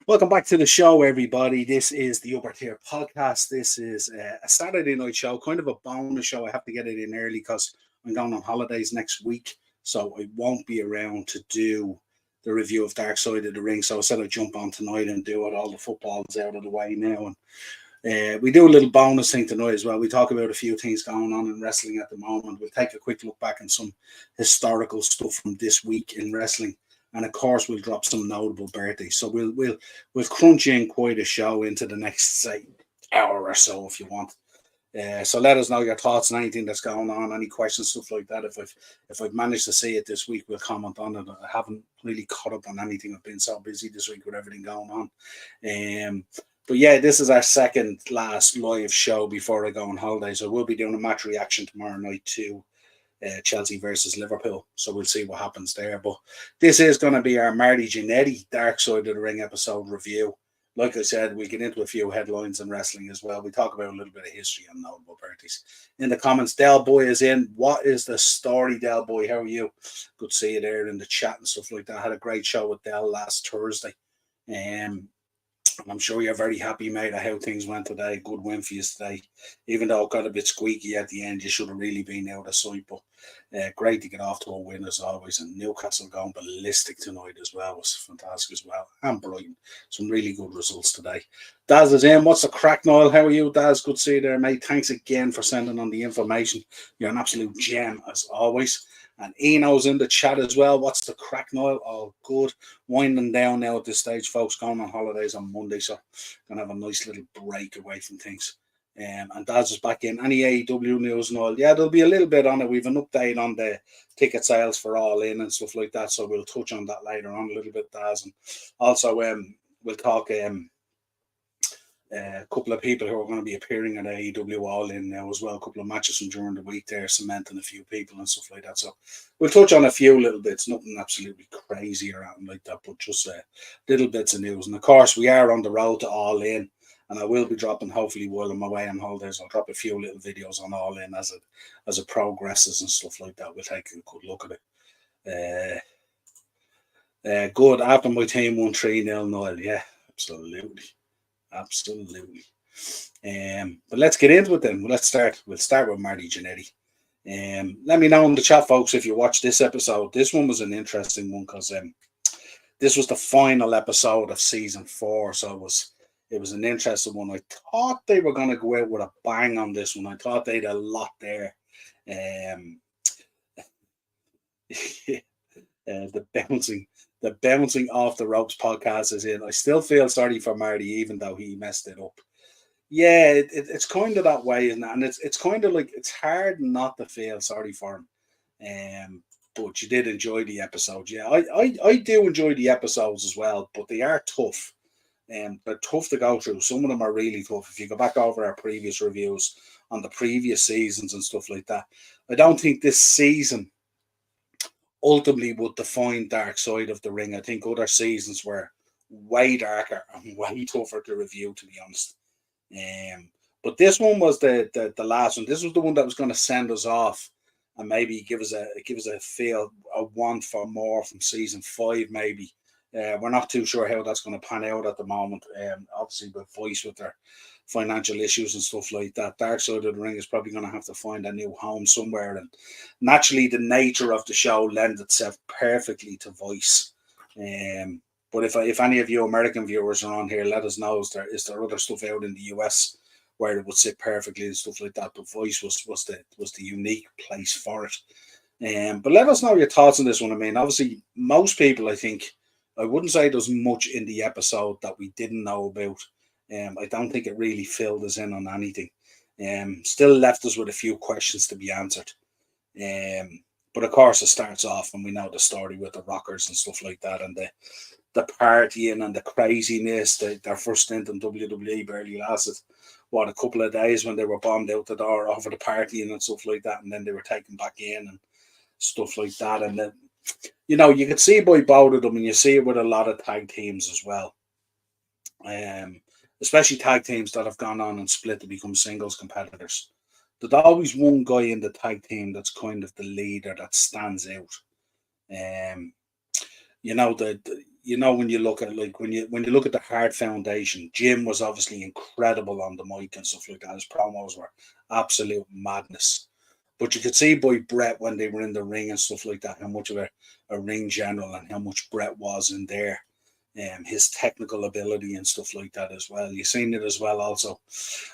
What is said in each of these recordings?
Welcome back to the show, everybody. This is the Upper Tier Podcast. This is a Saturday night show, kind of a bonus show. I have to get it in early because I'm going on holidays next week, so I won't be around to do the review of Dark Side of the Ring. So I said I'd jump on tonight and do it. All the football's out of the way now, and we do a little bonus thing tonight as well. We talk about a few things going on in wrestling at the moment. We'll take a quick look back on some historical stuff from this week in wrestling. And of course, we'll drop some notable birthdays. So we'll crunch in quite a show into the next, say, hour or so if you want. So let us know your thoughts on anything that's going on, any questions, stuff like that. If I've managed to see it this week, we'll comment on it. I haven't really caught up on anything. I've been so busy this week with everything going on. But yeah, this is our second last live show before I go on holiday. So we'll be doing a match reaction tomorrow night too. Chelsea versus Liverpool. So we'll see what happens there. But this is going to be our Marty Jannetty Dark Side of the Ring episode review. Like I said, we get into a few headlines in wrestling as well. We talk about a little bit of history and notable birthdays. In the comments, Del Boy is in. What is the story, Del Boy? How are you? Good to see you there in the chat and stuff like that. I had a great show with Del last Thursday. I'm sure you're very happy, mate, at how things went today. Good win for you today. Even though it got a bit squeaky at the end, you should have really been out of sight. But great to get off to a win as always. And Newcastle going ballistic tonight as well was fantastic as well. And Brighton. Some really good results today. Daz is in. What's the crack, Niall? How are you, Daz? Good to see you there, mate. Thanks again for sending on the information. You're an absolute gem as always. And Eno's in the chat as well. What's the crack, Niall? Oh, good. Winding down now at this stage, folks. Going on holidays on Monday, so going to have a nice little break away from things. And Daz is back in. Any AEW news, Niall? Yeah, there'll be a little bit on it. We've an update on the ticket sales for All In and stuff like that, so we'll touch on that later on a little bit, Daz. And also, we'll talk a couple of people who are going to be appearing at AEW All In now as well. A couple of matches from during the week there, cementing a few people and stuff like that. So we'll touch on a few little bits, nothing absolutely crazy or anything like that, but just little bits of news. And of course, we are on the road to All In, and I will be dropping, hopefully while I'm away on holidays, I'll drop a few little videos on All In as it progresses and stuff like that. We'll take a good look at it. Good. After my team won 3-0, Niall. Yeah, absolutely. Absolutely. But let's get into it then. We'll start with Marty Jannetty. Let me know in the chat, folks, if you watched this episode. This one was an interesting one because this was the final episode of season 4, so it was an interesting one. I thought they were going to go out with a bang on this one. I thought they had a lot there. The bouncing off the ropes podcast is in. I still feel sorry for Marty, even though he messed it up. Yeah, it's kind of that way, isn't it? And it's kind of like it's hard not to feel sorry for him. But you did enjoy the episodes. Yeah, I do enjoy the episodes as well, but they are tough. They're tough to go through. Some of them are really tough. If you go back over our previous reviews on the previous seasons and stuff like that, I don't think this season ultimately would define Dark Side of the Ring. I think other seasons were way darker and way tougher to review, to be honest. But this one was the last one. This was the one that was going to send us off and maybe give us a feel, a want for more from season 5, maybe. We're not too sure how that's going to pan out at the moment. Obviously, with Voice with their financial issues and stuff like that, Dark Side of the Ring is probably going to have to find a new home somewhere. And naturally, the nature of the show lends itself perfectly to Voice. But if any of you American viewers are on here, let us know. Is there other stuff out in the US where it would sit perfectly and stuff like that? But Voice was the unique place for it. But let us know your thoughts on this one. I mean, obviously, most people, I think, I wouldn't say there's much in the episode that we didn't know about. I don't think it really filled us in on anything. Still left us with a few questions to be answered. But of course, it starts off, and we know the story with the Rockers and stuff like that, and the partying and the craziness. Their first stint in WWE barely lasted, a couple of days when they were bombed out the door over the partying and stuff like that, and then they were taken back in and stuff like that. And then, you could see by both of them, and you see it with a lot of tag teams as well. Especially tag teams that have gone on and split to become singles competitors. There's always one guy in the tag team that's kind of the leader that stands out. You when you look at when you look at the Hard Foundation, Jim was obviously incredible on the mic and stuff like that. His promos were absolute madness. But you could see by Brett when they were in the ring and stuff like that, how much of a ring general and how much Brett was in there. His technical ability and stuff like that as well. You've seen it as well also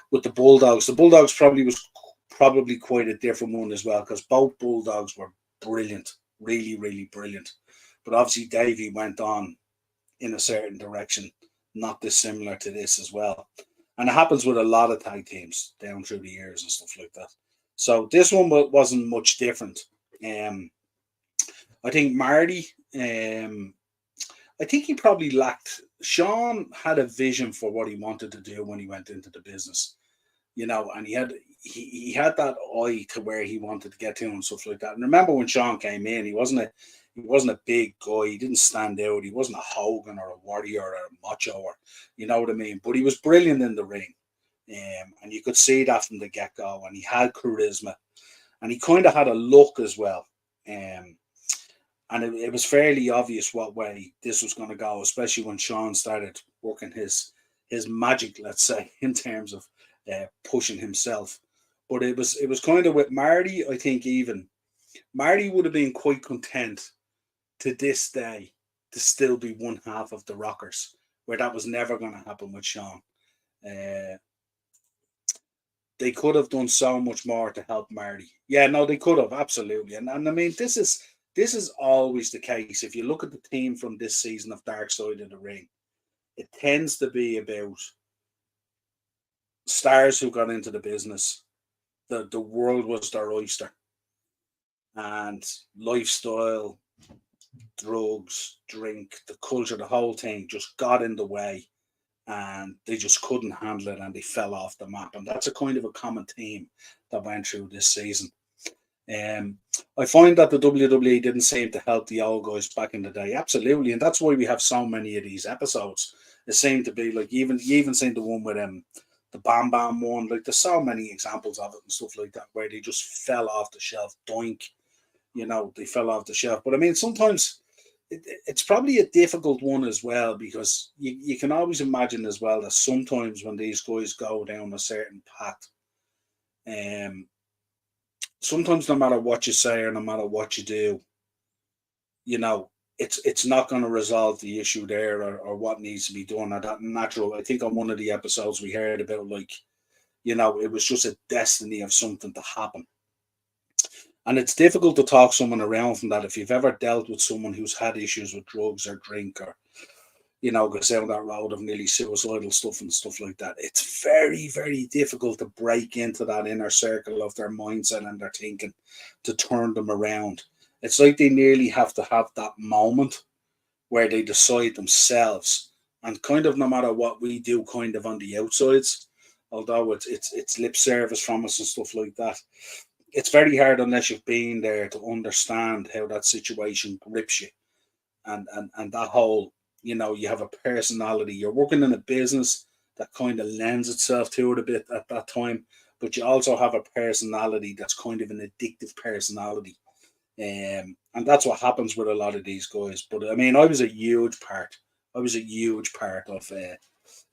with the Bulldogs. The Bulldogs probably quite a different one as well, because both Bulldogs were brilliant, really, really brilliant. But obviously Davey went on in a certain direction, not dissimilar to this as well. And it happens with a lot of tag teams down through the years and stuff like that. So this one wasn't much different. I think Marty, I think he probably lacked. Sean had a vision for what he wanted to do when he went into the business, and he had that eye to where he wanted to get to and stuff like that. And remember when Sean came in, he wasn't a big guy. He didn't stand out. He wasn't a Hogan or a Warrior or a Macho, or you know what I mean. But he was brilliant in the ring, and you could see that from the get go. And he had charisma, and he kind of had a look as well. And it was fairly obvious what way this was going to go, especially when Sean started working his magic, let's say, in terms of pushing himself. But it was kind of with Marty. I think even Marty would have been quite content to this day to still be one half of the Rockers, where that was never going to happen with Sean. They could have done so much more to help Marty. Yeah, no, they could have, absolutely. And I mean, this is always the case. If you look at the team from this season of Dark Side of the Ring, it tends to be about stars who got into the business. The world was their oyster. And lifestyle, drugs, drink, the culture, the whole thing just got in the way. And they just couldn't handle it and they fell off the map. And that's a kind of a common theme that went through this season. I find that the WWE didn't seem to help the old guys back in the day. Absolutely. And that's why we have so many of these episodes. It seemed to be like, you even seen the one with the Bam Bam one. Like, there's so many examples of it and stuff like that, where they just fell off the shelf. Doink. They fell off the shelf. But I mean, sometimes it's probably a difficult one as well, because you can always imagine as well that sometimes when these guys go down a certain path, sometimes no matter what you say or no matter what you do, it's not going to resolve the issue there, or what needs to be done, or that natural. I think on one of the episodes we heard about, like, it was just a destiny of something to happen. And it's difficult to talk someone around from that. If you've ever dealt with someone who's had issues with drugs or drink, or, goes down that road of nearly suicidal stuff and stuff like that, it's very, very difficult to break into that inner circle of their mindset and their thinking to turn them around. It's like they nearly have to have that moment where they decide themselves. And kind of no matter what we do kind of on the outsides, although it's lip service from us and stuff like that, it's very hard unless you've been there to understand how that situation grips you. And that whole, you have a personality. You're working in a business that kind of lends itself to it a bit at that time, but you also have a personality that's kind of an addictive personality. And that's what happens with a lot of these guys. But I mean, I was a huge part of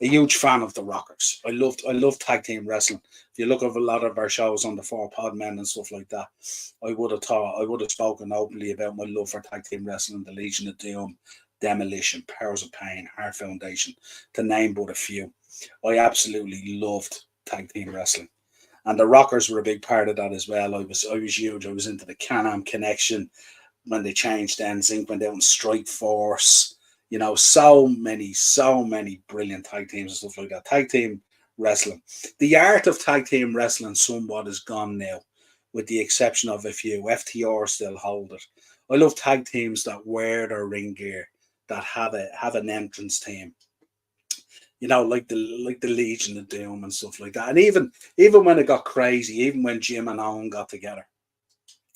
a huge fan of the Rockers. I loved tag team wrestling. If you look at a lot of our shows on the Four Pod Men and stuff like that, I would have spoken openly about my love for tag team wrestling, the Legion of Doom, Demolition, Powers of Pain, Hard Foundation, to name but a few. I absolutely loved tag team wrestling. And the Rockers were a big part of that as well. I was huge. I was into the Can-Am Connection when they changed. Then Zinc went out and Strike Force. So many brilliant tag teams and stuff like that. Tag team wrestling. The art of tag team wrestling somewhat is gone now, with the exception of a few. FTR still hold it. I love tag teams that wear their ring gear, that have an entrance team. Like the Legion of Doom and stuff like that. And even when it got crazy, even when Jim and Owen got together,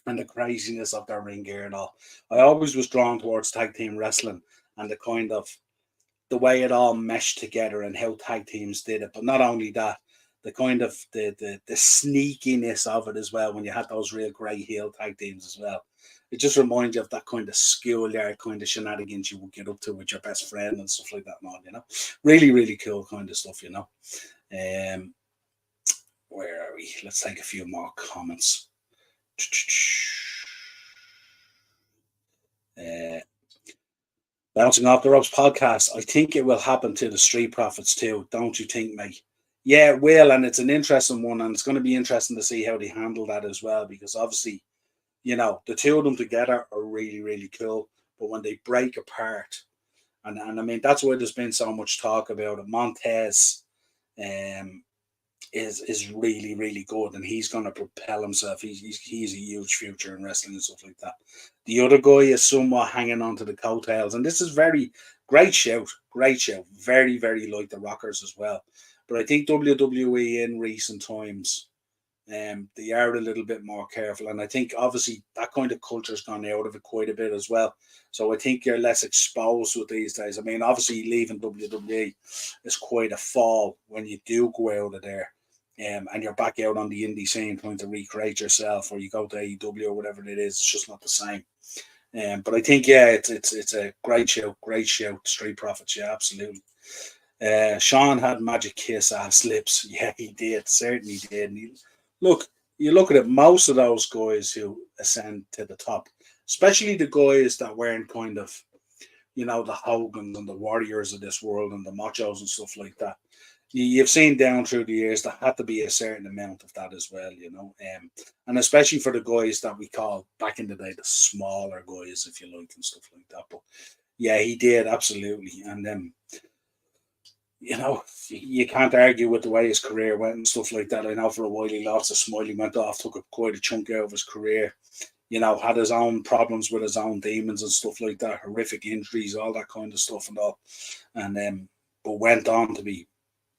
and the craziness of their ring gear and all, I always was drawn towards tag team wrestling and the kind of the way it all meshed together and how tag teams did it. But not only that, the kind of the sneakiness of it as well, when you had those real great heel tag teams as well. It just reminds you of that kind of schoolyard kind of shenanigans you would get up to with your best friend and stuff like that and all, you know. Really, really cool kind of stuff, you know. Where are we? Let's take a few more comments. Bouncing off the ropes podcast. I think it will happen to the Street Profits too, don't you think, mate? Yeah, it will, and it's an interesting one, and it's going to be interesting to see how they handle that as well, because obviously, you know, the two of them together are really, really cool, but when they break apart, and I mean, that's why there's been so much talk about it. Montez is really, really good, and he's going to propel himself. He's a huge future in wrestling and stuff like that. The other guy is somewhat hanging on to the coattails, and this is great shout, very, very like the Rockers as well. But I think WWE in recent times, they are a little bit more careful, and I think obviously that kind of culture's gone out of it quite a bit as well. So I think you're less exposed with these days. I mean, obviously leaving WWE is quite a fall when you do go out of there, and you're back out on the indie scene trying to recreate yourself, or you go to AEW or whatever it is. It's just not the same. But I think it's a great show, Street Profits, yeah, absolutely. Sean had magic kiss ass lips. Yeah, he did, certainly did. And you look at it, most of those guys who ascend to the top, especially the guys that weren't kind of, you know, the Hogans and the Warriors of this world and the Machos and stuff like that. You've seen down through the years there had to be a certain amount of that as well, you know, and especially for the guys that we call back in the day the smaller guys, if you like, and stuff like that. But yeah, he did, absolutely. And you know, you can't argue with the way his career went and stuff like that. I know for a while he lost a smile, he went off, took quite a chunk out of his career, you know, had his own problems with his own demons and stuff like that, horrific injuries, all that kind of stuff and all. And but went on to be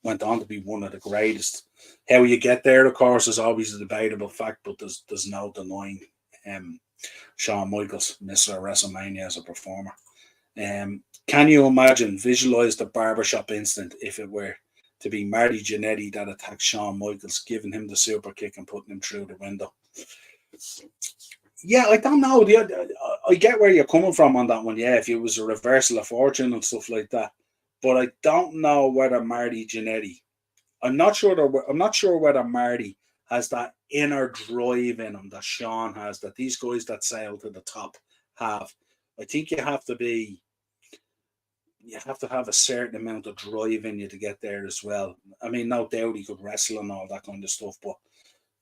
one of the greatest. How you get there, of course, is always a debatable fact, but there's no denying Shawn Michaels, Mr. WrestleMania, as a performer. Can you visualize the barbershop instant if it were to be Marty Jannetty that attacked Shawn Michaels, giving him the super kick and putting him through the window? Yeah, I don't know. I get where you're coming from on that one. Yeah, if it was a reversal of fortune and stuff like that, but I don't know whether Marty Jannetty. I'm not sure whether Marty has that inner drive in him that Shawn has, that these guys that sail to the top have. I think you have to have a certain amount of drive in you to get there as well. I mean, no doubt he could wrestle and all that kind of stuff, but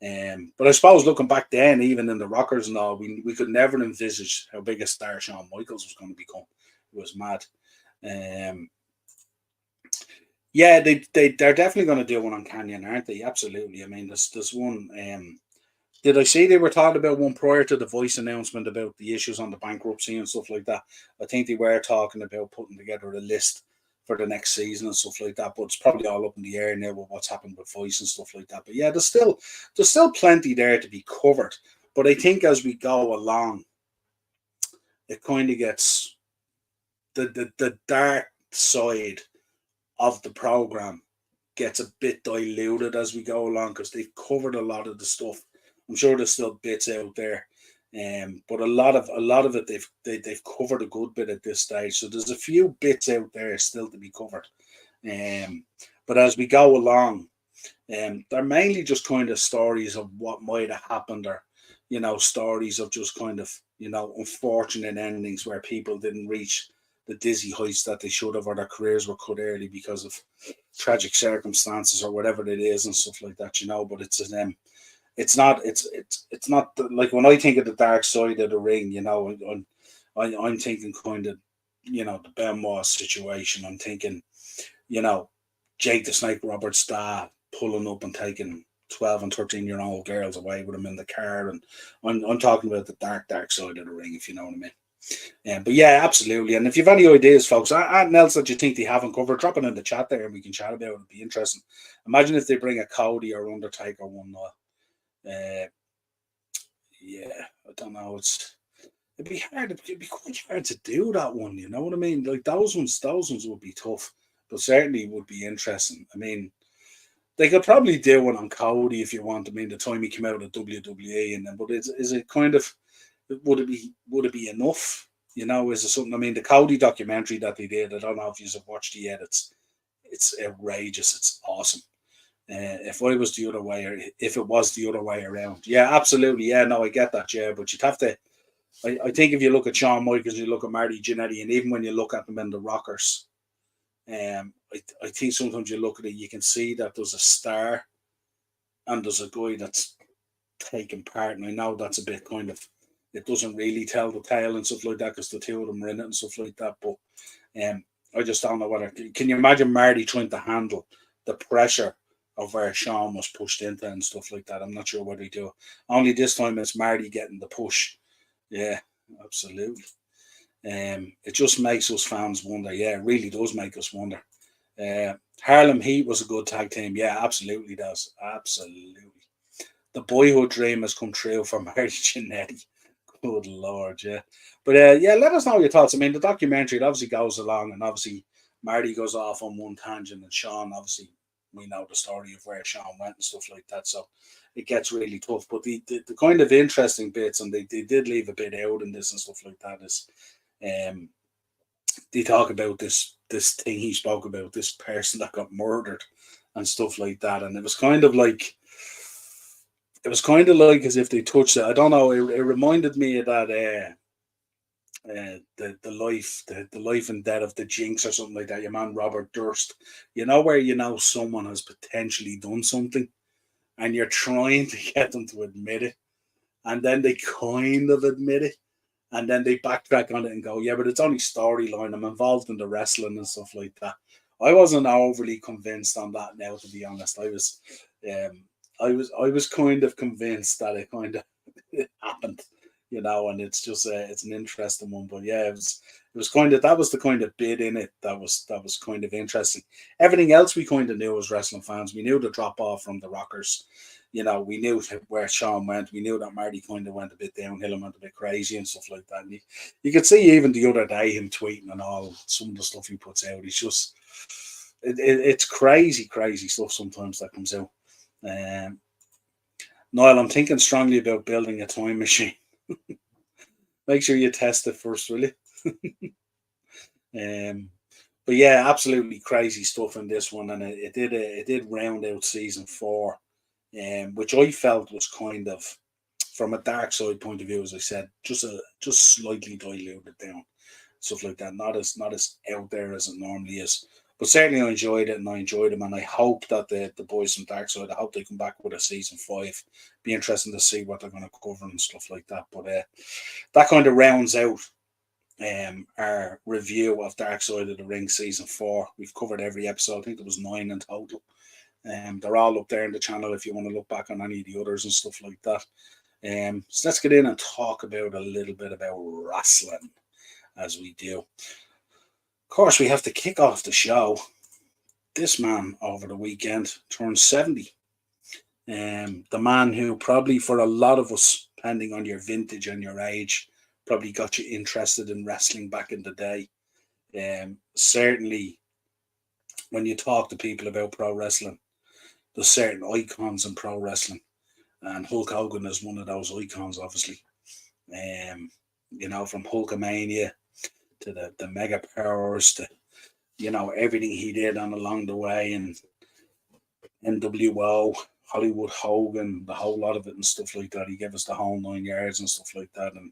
I suppose looking back then, even in the Rockers and all, we could never envisage how big a star Shawn Michaels was going to become. It was mad. Yeah, they're definitely going to do one on Canyon, aren't they? Absolutely. I mean, there's one. Did I see they were talking about one prior to the Voice announcement about the issues on the bankruptcy and stuff like that? I think they were talking about putting together a list for the next season and stuff like that, but it's probably all up in the air now with what's happened with Voice and stuff like that. But yeah, there's still plenty there to be covered. But I think as we go along, it kind of gets the dark side of the program gets a bit diluted as we go along, because they've covered a lot of the stuff. I'm sure there's still bits out there, but a lot of it they've covered a good bit at this stage. So there's a few bits out there still to be covered. But as we go along, they're mainly just kind of stories of what might have happened, or you know, stories of just kind of, you know, unfortunate endings where people didn't reach the dizzy heights that they should have, or their careers were cut early because of tragic circumstances or whatever it is and stuff like that, you know. But it's not like when I think of the dark side of the ring, you know, I'm thinking kind of, you know, the Benoit situation. I'm thinking, you know, Jake the Snake Roberts' dad pulling up and taking 12 and 13-year-old girls away with him in the car, and I'm talking about the dark side of the ring, if you know what I mean. But yeah, absolutely. And if you've any ideas, folks, anything else that you think they haven't covered, drop it in the chat there and we can chat about it. It'd be interesting. Imagine if they bring a Cody or Undertaker one night. Yeah, I don't know. It'd be hard. It'd be quite hard to do that one. You know what I mean? Like those ones would be tough, but certainly would be interesting. I mean, They could probably do one on Cody if you want. I mean, the time he came out of WWE, and then, but is it kind of, would it be enough? You know, is it something? I mean, the Cody documentary that they did, I don't know if you've watched it yet. It's outrageous. It's awesome. If I was the other way, or if it was the other way around, yeah, absolutely, yeah, no, I get that, yeah, but you'd have to. I think if you look at Shawn Michaels, you look at Marty Jannetty, and even when you look at them in the Rockers, I think sometimes you look at it, you can see that there's a star and there's a guy that's taking part. And I know that's a bit kind of, it doesn't really tell the tale and stuff like that because the two of them are in it and stuff like that. But um, I just don't know whether, can you imagine Marty trying to handle the pressure of where Shawn was pushed into and stuff like that? I'm not sure what he do. Only this time it's Marty getting the push. Yeah, absolutely. It just makes us fans wonder. Yeah, it really does make us wonder. Harlem Heat was a good tag team. Yeah, absolutely does. Absolutely. The boyhood dream has come true for Marty Jannetty. Good Lord, yeah. But yeah, let us know your thoughts. I mean, the documentary, it obviously goes along, and obviously Marty goes off on one tangent, and Shawn, obviously, we know the story of where Shawn went and stuff like that. So it gets really tough. But the kind of interesting bits, and they did leave a bit out in this and stuff like that, is um, they talk about this thing he spoke about, this person that got murdered and stuff like that. And it was kind of like as if they touched it. I don't know. It reminded me of that the life and death of the Jinx or something like that. Your man Robert Durst. You know where you know someone has potentially done something, and you're trying to get them to admit it, and then they kind of admit it, and then they backtrack on it and go, "Yeah, but it's only storyline. I'm involved in the wrestling and stuff like that." I wasn't overly convinced on that. Now, to be honest, um, I was kind of convinced that it kind of it happened, and it's just it's an interesting one. But yeah, it was kind of that was the kind of bit in it that was kind of interesting. Everything else we kind of knew as wrestling fans. We knew the drop off from the Rockers. We knew where Shawn went. We knew that Marty kind of went a bit downhill and went a bit crazy and stuff like that. And you could see even the other day him tweeting and all some of the stuff he puts out. He's just it's crazy, crazy stuff sometimes that comes out. Um, Niall, I'm thinking strongly about building a time machine. Make sure you test it first, will you? Um, but yeah, absolutely crazy stuff in this one, and it did round out season four, which I felt was kind of from a dark side point of view, as I said, just slightly diluted down, stuff like that. Not as out there as it normally is. But certainly I enjoyed it and I enjoyed them, and I hope that the boys from Darkside, I hope they come back with a season five. Be interesting to see what they're going to cover and stuff like that. But that kind of rounds out our review of Dark Side of the Ring season four. We've covered every episode. I think there was 9 in total. They're all up there in the channel if you want to look back on any of the others and stuff like that. So let's get in and talk about a little bit about wrestling as we do. Of course, we have to kick off the show. This man over the weekend turned 70. The man who probably for a lot of us, depending on your vintage and your age, probably got you interested in wrestling back in the day. Certainly, when you talk to people about pro wrestling, there's certain icons in pro wrestling, and Hulk Hogan is one of those icons, obviously. From Hulkamania to the Mega Powers to everything he did on along the way, and NWO, Hollywood Hogan, the whole lot of it and stuff like that. He gave us the whole 9 yards and stuff like that, and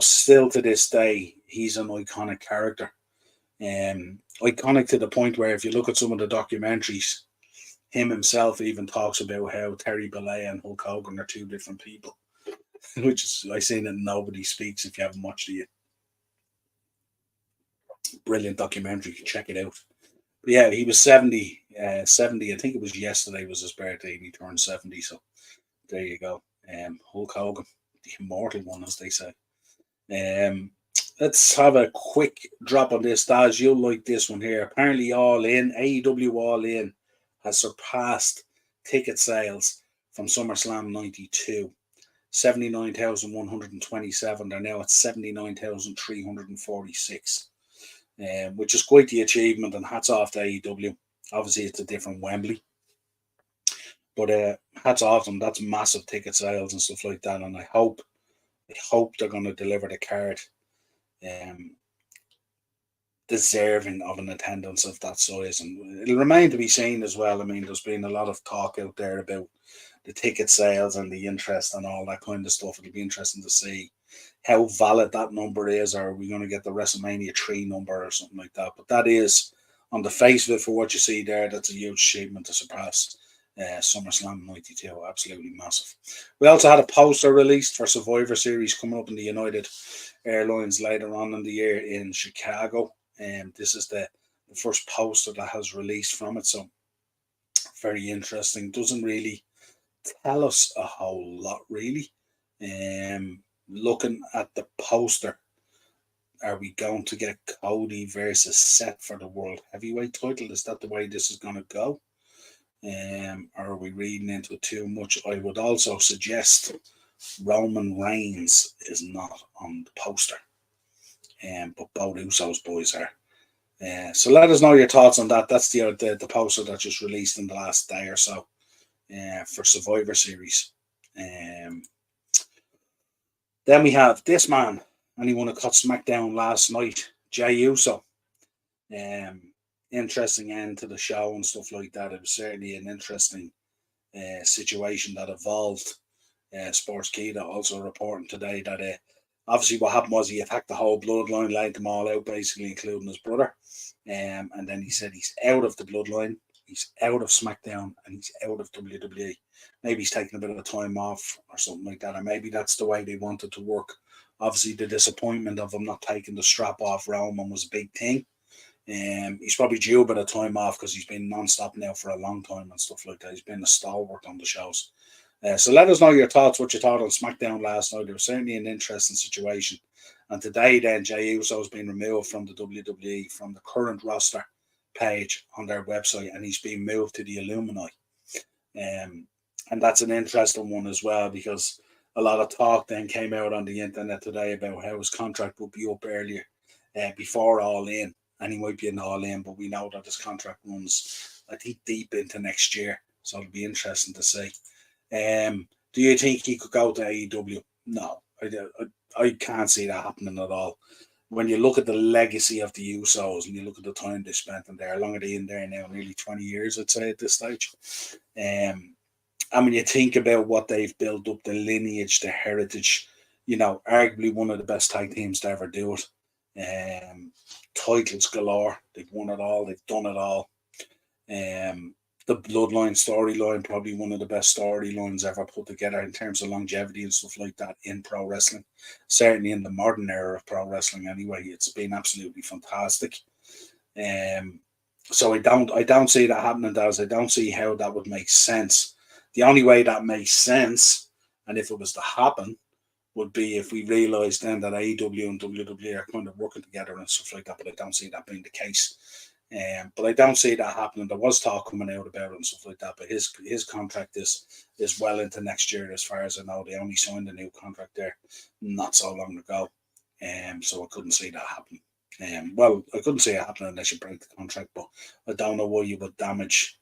still to this day, he's an iconic character. Iconic to the point where if you look at some of the documentaries, him himself even talks about how Terry Bollea and Hulk Hogan are two different people, which is I say that nobody speaks if you haven't watched it. Brilliant documentary, check it out. But yeah, he was 70. 70, I think it was yesterday was his birthday, and he turned 70. So there you go. Hulk Hogan, the immortal one, as they say. Let's have a quick drop on this, Daz. You'll like this one here. Apparently, All In, AEW All In, has surpassed ticket sales from SummerSlam 92. 79,127. They're now at 79,346, which is quite the achievement, and hats off to AEW. Obviously, it's a different Wembley. But hats off them. That's massive ticket sales and stuff like that. And I hope they're going to deliver the card. Deserving of an attendance of that size, and it'll remain to be seen as well. I mean, there's been a lot of talk out there about the ticket sales and the interest and all that kind of stuff. It'll be interesting to see how valid that number is, or are we going to get the WrestleMania 3 number or something like that? But that is, on the face of it, for what you see there, that's a huge achievement to surpass SummerSlam 92. Absolutely massive. We also had a poster released for Survivor Series coming up in the United Airlines later on in the year in Chicago. This is the first poster that has released from it, so very interesting. Doesn't really tell us a whole lot, really. Looking at the poster, are we going to get Cody versus Seth for the World Heavyweight title? Is that the way this is going to go? Or are we reading into it too much? I would also suggest Roman Reigns is not on the poster, but both Usos boys are. So let us know your thoughts on that. That's the poster that just released in the last day or so for Survivor Series. Then we have this man, anyone who caught SmackDown last night, Jey Uso. Interesting end to the show and stuff like that. It was certainly an interesting situation that evolved. Sportskeeda also reporting today that obviously what happened was he attacked the whole bloodline, laid them all out, basically, including his brother. And then he said he's out of the bloodline, he's out of SmackDown, and he's out of WWE. Maybe he's taking a bit of a time off or something like that, or maybe that's the way they wanted to work. Obviously, the disappointment of him not taking the strap off Roman was a big thing. He's probably due a bit of time off because he's been non-stop now for a long time and stuff like that. He's been a stalwart on the shows. So let us know your thoughts, what you thought on SmackDown last night. It was certainly an interesting situation. And today then, Jey Uso has been removed from the WWE, from the current roster page on their website, and he's been moved to the Illuminati. And that's an interesting one as well, because a lot of talk then came out on the internet today about how his contract would be up earlier before All In. And he might be an All In, but we know that his contract runs, I think, deep into next year. So it'll be interesting to see. Do you think he could go to AEW? No, I can't see that happening at all. When you look at the legacy of the Usos and you look at the time they spent in there, how long are they in there now? Nearly 20 years, I'd say, at this stage. And when you think about what they've built up, the lineage, the heritage, arguably one of the best tag teams to ever do it. Titles galore. They've won it all. They've done it all. The Bloodline storyline, probably one of the best storylines ever put together in terms of longevity and stuff like that in pro wrestling. Certainly in the modern era of pro wrestling anyway. It's been absolutely fantastic. So I don't see that happening, Daz. I don't see how that would make sense. The only way that makes sense, and if it was to happen, would be if we realised then that AEW and WWE are kind of working together and stuff like that, but I don't see that being the case. But I don't see that happening. There was talk coming out about it and stuff like that, but his contract is well into next year, as far as I know. They only signed a new contract there not so long ago, so I couldn't see that happening. I couldn't see it happening unless you break the contract, but I don't know why you would damage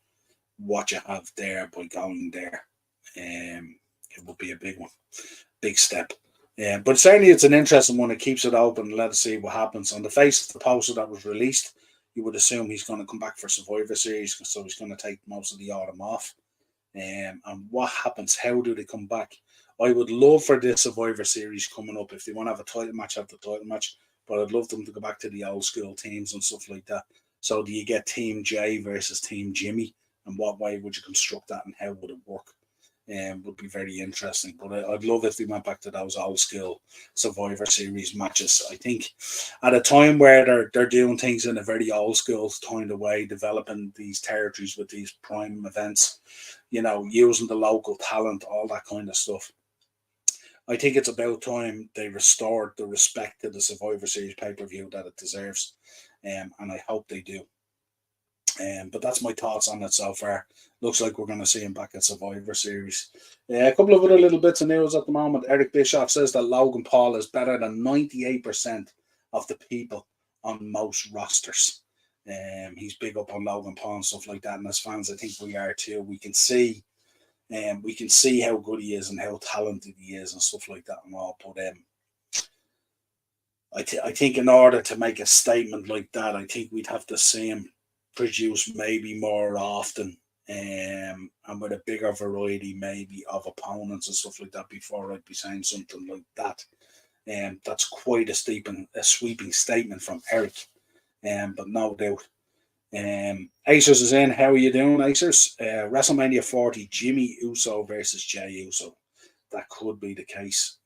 what you have there by going there. It would be a big one, big step. But certainly it's an interesting one. It keeps it open. Let us see what happens. On the face of the poster that was released, you would assume he's going to come back for Survivor Series, so he's going to take most of the autumn off. And what happens? How do they come back? I would love for this Survivor Series coming up. If they want to have a title match, have the title match. But I'd love them to go back to the old school teams and stuff like that. So do you get Team Jay versus Team Jimmy? And what way would you construct that, and how would it work? Would be very interesting. But I'd love if they went back to those old school Survivor Series matches. I think at a time where they're doing things in a very old school kind of way, developing these territories with these prime events, using the local talent, all that kind of stuff. I think it's about time they restored the respect to the Survivor Series pay-per-view that it deserves. And I hope they do. But that's my thoughts on it so far. Looks like we're going to see him back at Survivor Series. A couple of other little bits of news at the moment. Eric Bischoff says that Logan Paul is better than 98% of the people on most rosters. He's big up on Logan Paul and stuff like that. And as fans, I think we are too. We can see we can see how good he is and how talented he is and stuff like that and all. But I think in order to make a statement like that, I think we'd have to see him produce maybe more often, and with a bigger variety maybe of opponents and stuff like that before I'd be saying something like that. That's quite a sweeping statement from Eric. But no doubt. Acers is in. How are you doing, Acers? WrestleMania 40, Jimmy Uso versus Jay Uso. That could be the case.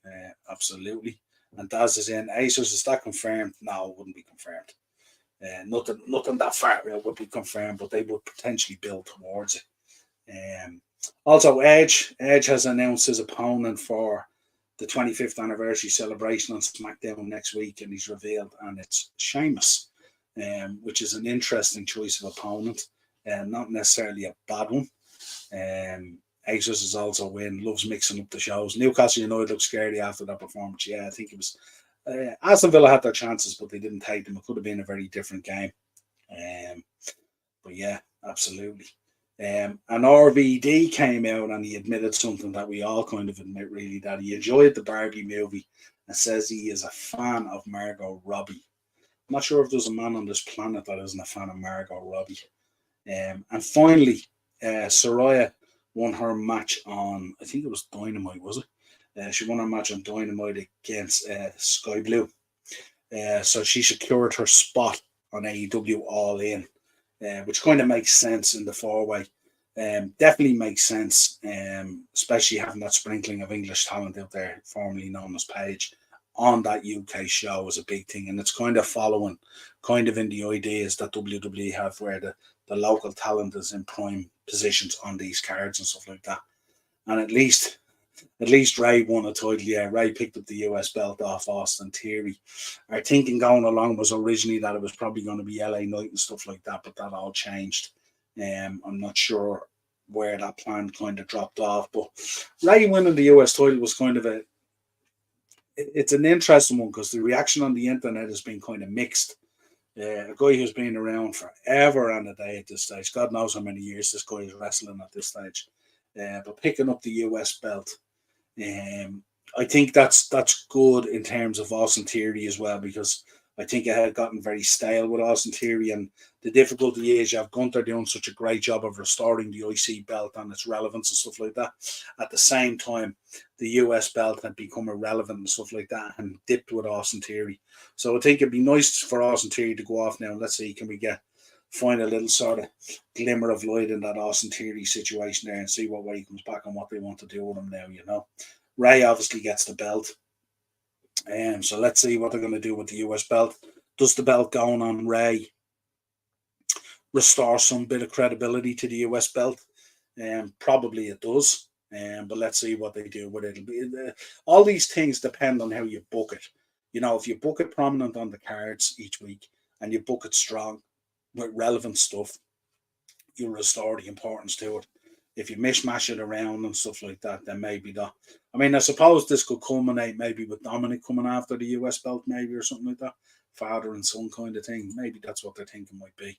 Absolutely. And Daz is in. Acers, is that confirmed? No, it wouldn't be confirmed. Nothing that far out would be confirmed, but they would potentially build towards it. Also, Edge has announced his opponent for the 25th anniversary celebration on SmackDown next week, and he's revealed, and it's Sheamus, which is an interesting choice of opponent, and not necessarily a bad one. Acers is also in, loves mixing up the shows. Newcastle United looked scary after that performance. Yeah, I think it was. Aston Villa had their chances, but they didn't take them. It could have been a very different game. But yeah, absolutely. And RVD came out and he admitted something that we all kind of admit, really, that he enjoyed the Barbie movie and says he is a fan of Margot Robbie. I'm not sure if there's a man on this planet that isn't a fan of Margot Robbie. And finally, Saraya won her match on, I think it was Dynamite, was it? She won her match on Dynamite against Sky Blue. So she secured her spot on AEW All In, which kind of makes sense in the four-way. Definitely makes sense, especially having that sprinkling of English talent out there, formerly known as Paige, on that UK show is a big thing. And it's kind of following kind of in the ideas that WWE have, where the local talent is in prime positions on these cards and stuff like that. And at least Ray won a title. Yeah, Ray picked up the US belt off Austin Theory. Our thinking going along was originally that it was probably going to be LA Knight and stuff like that, but that all changed. I'm not sure where that plan kind of dropped off, but Ray winning the US title was kind of it's an interesting one because the reaction on the internet has been kind of mixed. A guy who's been around forever and a day at this stage, God knows how many years this guy is wrestling at this stage, but picking up the US belt, I think that's good in terms of Austin Theory as well, because I think it had gotten very stale with Austin Theory, and the difficulty is you have Gunther doing such a great job of restoring the IC belt and its relevance and stuff like that. At the same time, the US belt had become irrelevant and stuff like that and dipped with Austin Theory. So I think it'd be nice for Austin Theory to go off now and let's see, can we find a little sort of glimmer of light in that Austin Theory situation there and see what way he comes back and what they want to do with him now, you know. Ray obviously gets the belt. So let's see what they're going to do with the US belt. Does the belt going on Ray restore some bit of credibility to the US belt? Probably it does. But let's see what they do with it. All these things depend on how you book it. You know, if you book it prominent on the cards each week and you book it strong with relevant stuff, you restore the importance to it. If you mishmash it around and stuff like that, then maybe that. I mean, I suppose this could culminate maybe with Dominic coming after the US belt, maybe, or something like that. Father and son kind of thing. Maybe that's what they're thinking might be.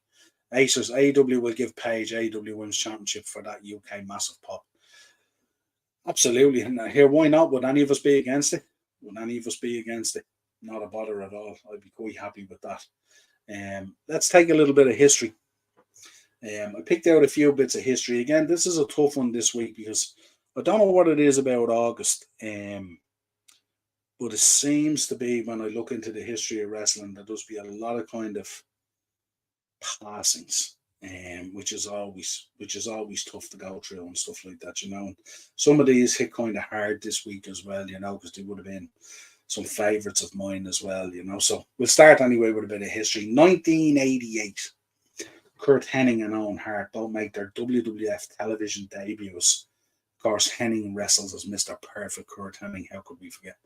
Acers, AEW will give Paige AEW Women's Championship for that UK massive pop. Absolutely. And here, why not? Would any of us be against it? Not a bother at all. I'd be quite happy with that. Let's take a little bit of history. I picked out a few bits of history. Again, this is a tough one this week because I don't know what it is about August, but it seems to be, when I look into the history of wrestling, there does be a lot of kind of passings, which is always tough to go through and stuff like that, you know. And some of these hit kind of hard this week as well, you know, because they would have been some favourites of mine as well, you know. So we'll start anyway with a bit of history. 1988. Kurt Hennig and Owen Hart both make their WWF television debuts. Of course, Hennig wrestles as Mr. Perfect Kurt Hennig. How could we forget?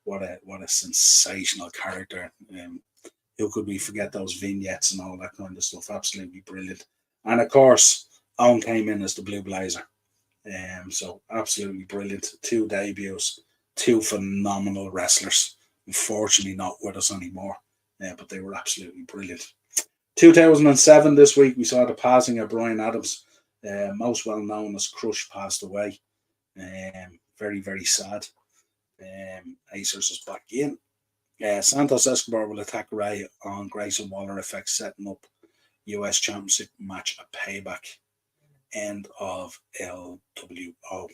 What a sensational character. How could we forget those vignettes and all that kind of stuff? Absolutely brilliant. And of course, Owen came in as the Blue Blazer. So absolutely brilliant. 2 debuts, 2 phenomenal wrestlers. Unfortunately, not with us anymore. But they were absolutely brilliant. 2007, this week, we saw the passing of Brian Adams, most well known as Crush, passed away. Very, very sad. Acers is back in. Santos Escobar will attack Ray on Grayson Waller effect, setting up US Championship match a payback. End of LWO. I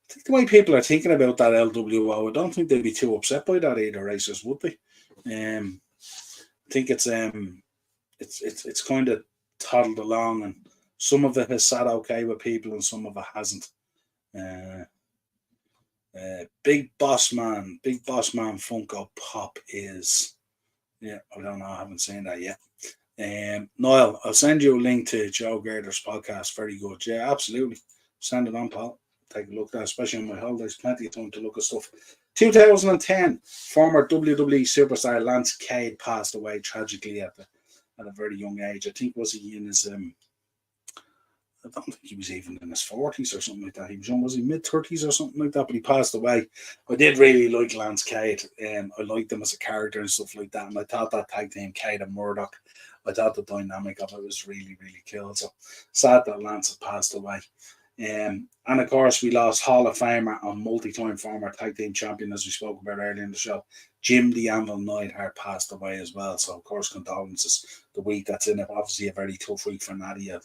think the way people are thinking about that LWO, I don't think they'd be too upset by that either, racers, would they? I think it's kind of toddled along, and some of it has sat okay with people, and some of it hasn't. Big Boss Man Funko Pop is, yeah, I don't know, I haven't seen that yet. Niall, I'll send you a link to Joe Gerder's podcast. Very good. Yeah, absolutely. Send it on, pal. Take a look at that, especially on my holidays. Plenty of time to look at stuff. 2010, former WWE superstar Lance Cade passed away tragically at a very young age. I think was he in his I don't think he was even in his 40s or something like that. He was he mid-30s or something like that, but he passed away. I did really like Lance Cade. I liked him as a character and stuff like that, and I thought that tag team, Cade and Murdoch, I thought the dynamic of it was really, really cool. So sad that Lance had passed away. And of course, we lost Hall of Famer and multi-time former tag team champion, as we spoke about earlier in the show. Jim the Anvil Neidhart passed away as well. So, of course, condolences the week that's in it. Obviously, a very tough week for Natty at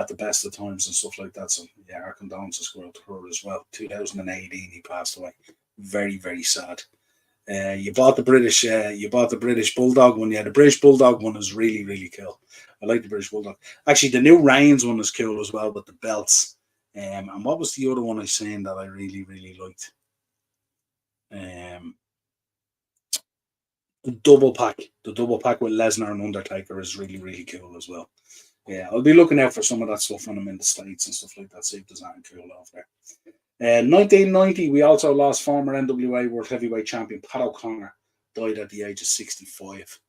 the best of times and stuff like that. So, yeah, our condolences go out to her as well. 2018, he passed away. Very, very sad. You bought the British Bulldog one. Yeah, the British Bulldog one is really, really cool. I like the British Bulldog. Actually, the new Reigns one is cool as well with the belts. And what was the other one I seen that I really, really liked? The double pack with Lesnar and Undertaker is really, really cool as well. Yeah, I'll be looking out for some of that stuff when I'm in the States and stuff like that. See if there's anything cool over there. 1990, we also lost former NWA World Heavyweight Champion Pat O'Connor. Died at the age of 65.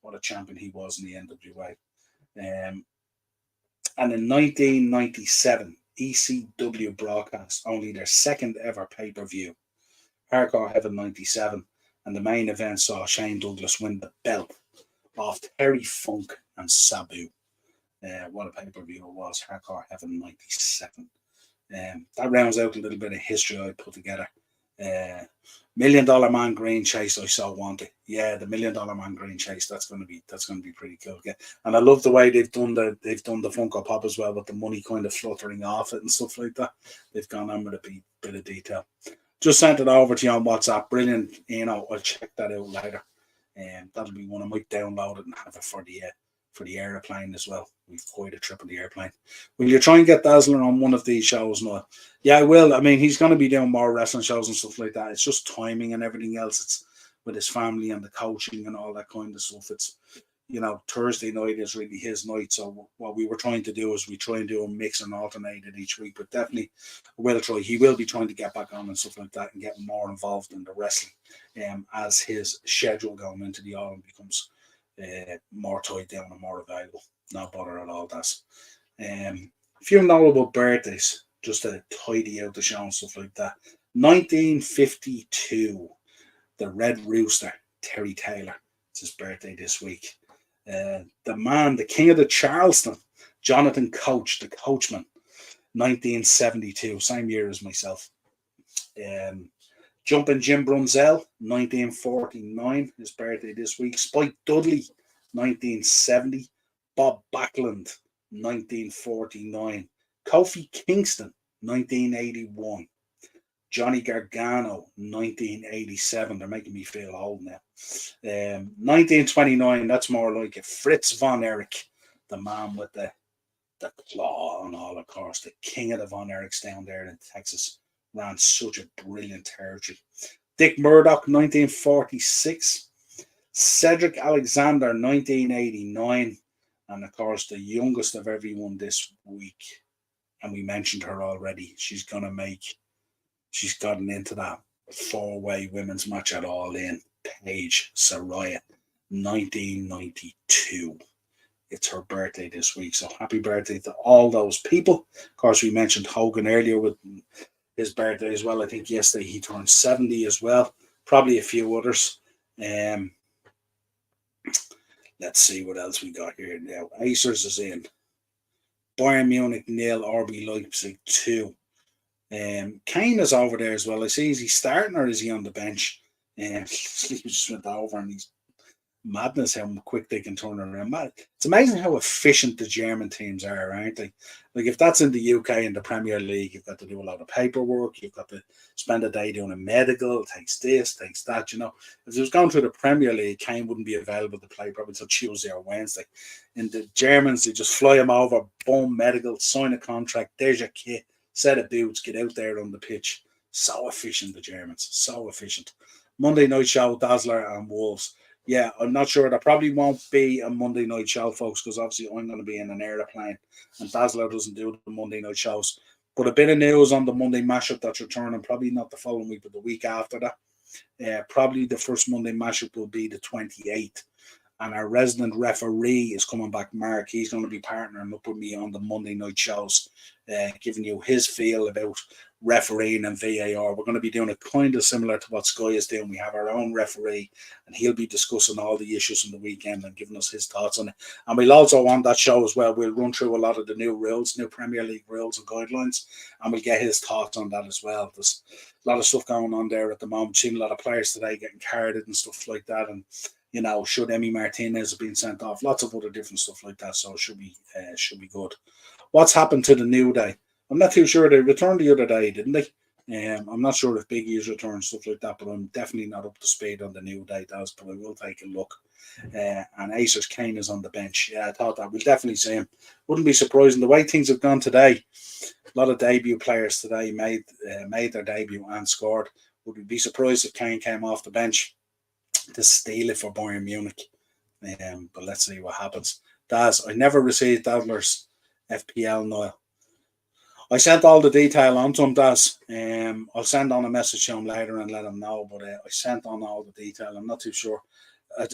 What a champion he was in the NWA. And in 1997, ECW broadcast only their second ever pay-per-view, Hardcore Heaven 97, and the main event saw Shane Douglas win the belt off Terry Funk and Sabu. What a pay-per-view it was, Hardcore Heaven 97. That rounds out a little bit of history I put together. $1 Million Man Green Chase, I so wanted. Yeah, the $1 Million Man Green Chase. That's gonna be pretty cool. Yeah. And I love the way they've done the Funko Pop as well, with the money kind of fluttering off it and stuff like that. They've gone on with a bit of detail. Just sent it over to you on WhatsApp. Brilliant. I'll check that out later. And that'll be one I might download it and have it for the airplane as well. We've quite a trip on the airplane. Will you try and get Dazzler on one of these shows, Noah? Yeah, I will. I mean, he's going to be doing more wrestling shows and stuff like that. It's just timing and everything else. It's with his family and the coaching and all that kind of stuff. It's, Thursday night is really his night. So what we were trying to do is we try and do a mix and alternate it each week. But definitely, he will be trying to get back on and stuff like that and get more involved in the wrestling as his schedule going into the autumn becomes more tied down and more available. No bother at all. That's a few notable birthdays just to tidy out the show and stuff like that. 1952, the Red Rooster, Terry Taylor. It's his birthday this week. The man, the king of the Charleston, Jonathan Coach, the coachman, 1972, same year as myself. Jumping Jim Brunzell, 1949, his birthday this week. Spike Dudley, 1970. Bob Backlund, 1949. Kofi Kingston, 1981. Johnny Gargano, 1987. They're making me feel old now. 1929, that's more like it. Fritz Von Erich, the man with the claw and all, of course. The king of the Von Erichs down there in Texas. Ran such a brilliant territory. Dick Murdoch, 1946. Cedric Alexander, 1989. And of course, the youngest of everyone this week, and we mentioned her already, she's gotten into that 4-way women's match at All In. Paige Saraya, 1992. It's her birthday this week, so happy birthday to all those people. Of course, we mentioned Hogan earlier with his birthday as well. I think yesterday he turned 70 as well. Probably a few others. Let's see what else we got here now. Acers is in. Bayern Munich 0, RB Leipzig 2. Kane is over there as well. I see, is he starting or is he on the bench? He just went over and he's madness how quick they can turn around. It's amazing how efficient the German teams are, aren't they? Like if that's in the UK in the Premier League, you've got to do a lot of paperwork. You've got to spend a day doing a medical. It takes this, takes that. You know, if it was going through the Premier League, Kane wouldn't be available to play probably until Tuesday or Wednesday. And the Germans, they just fly him over, boom, medical, sign a contract. There's your kit, set of boots, get out there on the pitch. So efficient, the Germans, so efficient. Monday night show, Dazzler and Wolves. Yeah, I'm not sure. There probably won't be a Monday night show, folks, because obviously I'm going to be in an airplane and Dazzler doesn't do the Monday night shows. But a bit of news on the Monday mashup that's returning, probably not the following week, but the week after that. Probably the first Monday mashup will be the 28th. And our resident referee is coming back, Mark. He's going to be partnering up with me on the Monday night shows, giving you his feel about refereeing and VAR. We're going to be doing it kind of similar to what Sky is doing. We have our own referee, and he'll be discussing all the issues on the weekend and giving us his thoughts on it. And we'll also, on that show as well, we'll run through a lot of the new rules, new Premier League rules and guidelines, and we'll get his thoughts on that as well. There's a lot of stuff going on there at the moment. Seen a lot of players today getting carded and stuff like that, and you know, should Emi Martinez have been sent off? Lots of other different stuff like that. So it should be good. What's happened to the New Day? I'm not too sure. They returned the other day, didn't they? I'm not sure if Big E's returned, stuff like that, but I'm definitely not up to speed on the New Day, but I will take a look. And Acer's Kane is on the bench. Yeah, I thought that. We'll definitely see him. Wouldn't be surprising the way things have gone today. A lot of debut players today made their debut and scored. Would we be surprised if Kane came off the bench to steal it for Bayern Munich? But let's see what happens. Daz, I never received Dazzler's FPL, Niall. I sent all the detail on to him, Daz. I'll send on a message to him later and let him know, but I sent on all the detail. I'm not too sure.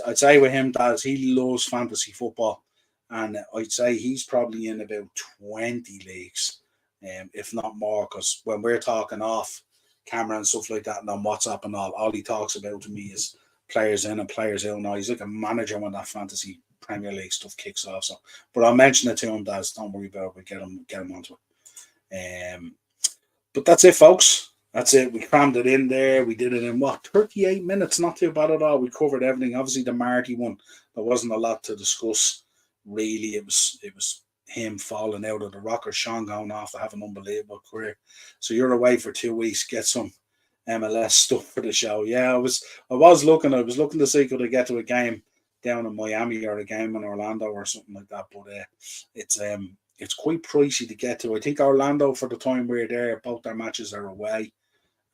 I'd say with him, Daz, he loves fantasy football, and I'd say he's probably in about 20 leagues, if not more, because when we're talking off camera and stuff like that and on WhatsApp and all he talks about to me is players in and players out. Now he's like a manager when that fantasy Premier League stuff kicks off. So, but I'll mention it to him, Daz. Don't worry about it. We'll get him onto it. But that's it, folks. That's it. We crammed it in there. We did it in 38 minutes. Not too bad at all. We covered everything. Obviously, the Marty one, there wasn't a lot to discuss. Really, it was him falling out of the rocker, Sean going off to have an unbelievable career. So you're away for 2 weeks. Get some MLS stuff for the show. Yeah, I was looking to see could I get to a game down in Miami or a game in Orlando or something like that. But it's quite pricey to get to. I think Orlando, for the time we're there, both their matches are away.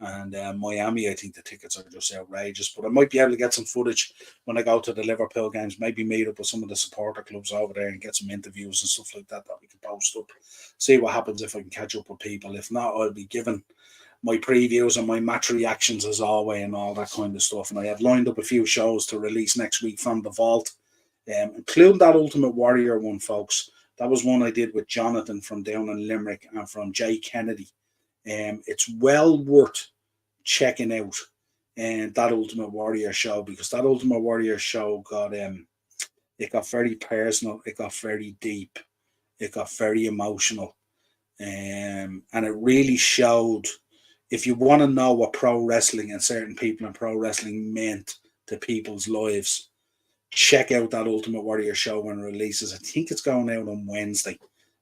And Miami, I think the tickets are just outrageous. But I might be able to get some footage when I go to the Liverpool games. Maybe meet up with some of the supporter clubs over there and get some interviews and stuff like that we can post up. See what happens if I can catch up with people. If not, I'll be giving my previews and my match reactions as always and all that kind of stuff. And I have lined up a few shows to release next week from the vault, including that Ultimate Warrior one, folks. That was one I did with Jonathan from down in Limerick and from Jay Kennedy. It's well worth checking out that Ultimate Warrior show, because that Ultimate Warrior show got it got very personal, it got very deep, it got very emotional, and it really showed, if you want to know what pro wrestling and certain people in pro wrestling meant to people's lives, check out that Ultimate Warrior show when it releases. I think it's going out on Wednesday.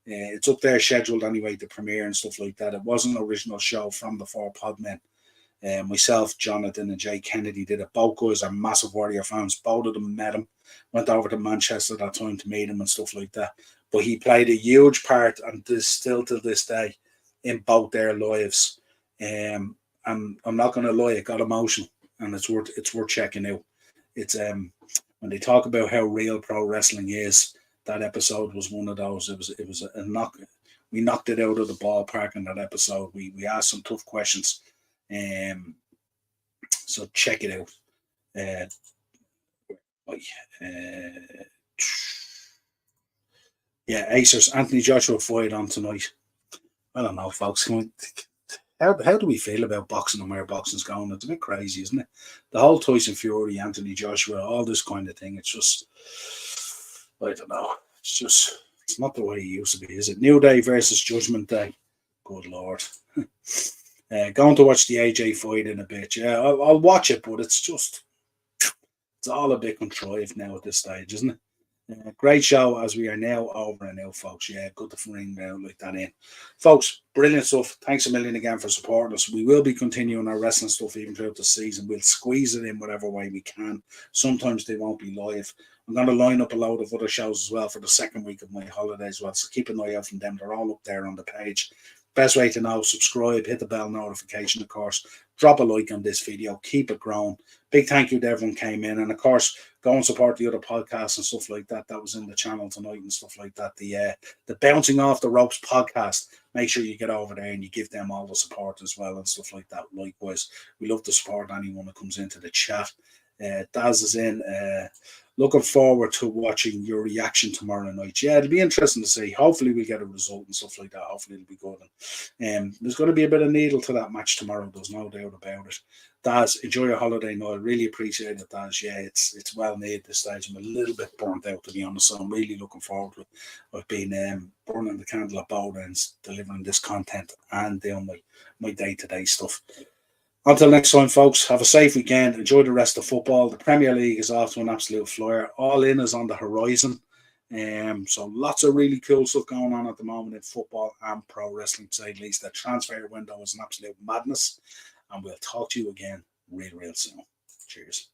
It's up there scheduled anyway to premiere and stuff like that. It was an original show from the four Podmen. Myself, Jonathan, and Jay Kennedy did it. Both guys are massive Warrior fans. Both of them met him. Went over to Manchester that time to meet him and stuff like that. But he played a huge part, and still to this day, in both their lives. And I'm not going to lie, it got emotional, and it's worth checking out. It's when they talk about how real pro wrestling is, that episode was one of those. It was a knock. We knocked it out of the ballpark in that episode. We asked some tough questions. So check it out. Acer's Anthony Joshua fight on tonight. I don't know, folks. How do we feel about boxing and where boxing's going? It's a bit crazy, isn't it? The whole Tyson Fury, Anthony Joshua, all this kind of thing. It's just, I don't know. It's not the way it used to be, is it? New Day versus Judgment Day. Good Lord. Going to watch the AJ fight in a bit. Yeah, I'll watch it, but it's all a bit contrived now at this stage, isn't it? Great show as we are now over and out, folks. Yeah, good to bring like that in. Folks, brilliant stuff. Thanks a million again for supporting us. We will be continuing our wrestling stuff even throughout the season. We'll squeeze it in whatever way we can. Sometimes they won't be live. I'm going to line up a load of other shows as well for the second week of my holiday as well. So keep an eye out from them. They're all up there on the page. Best way to know, subscribe, hit the bell notification, of course. Drop a like on this video. Keep it growing. Big thank you to everyone came in. And of course, go and support the other podcasts and stuff like that. That was in the channel tonight and stuff like that. The Bouncing Off the Ropes podcast. Make sure you get over there and you give them all the support as well and stuff like that. Likewise, we love to support anyone that comes into the chat. Daz is in. Looking forward to watching your reaction tomorrow night. Yeah, it'll be interesting to see. Hopefully we'll get a result and stuff like that. Hopefully it'll be good. And there's going to be a bit of needle to that match tomorrow. There's no doubt about it. Daz, enjoy your holiday, Niall. Really appreciate it, Daz. Yeah, it's well needed this stage. I'm a little bit burnt out, to be honest. So I'm really looking forward to it. I've been burning the candle at both ends, delivering this content and doing my day-to-day stuff. Until next time, folks, have a safe weekend. Enjoy the rest of football. The Premier League is off to an absolute flyer. All in is on the horizon. So lots of really cool stuff going on at the moment in football and pro wrestling, to say the least. The transfer window is an absolute madness. And we'll talk to you again real soon. Cheers.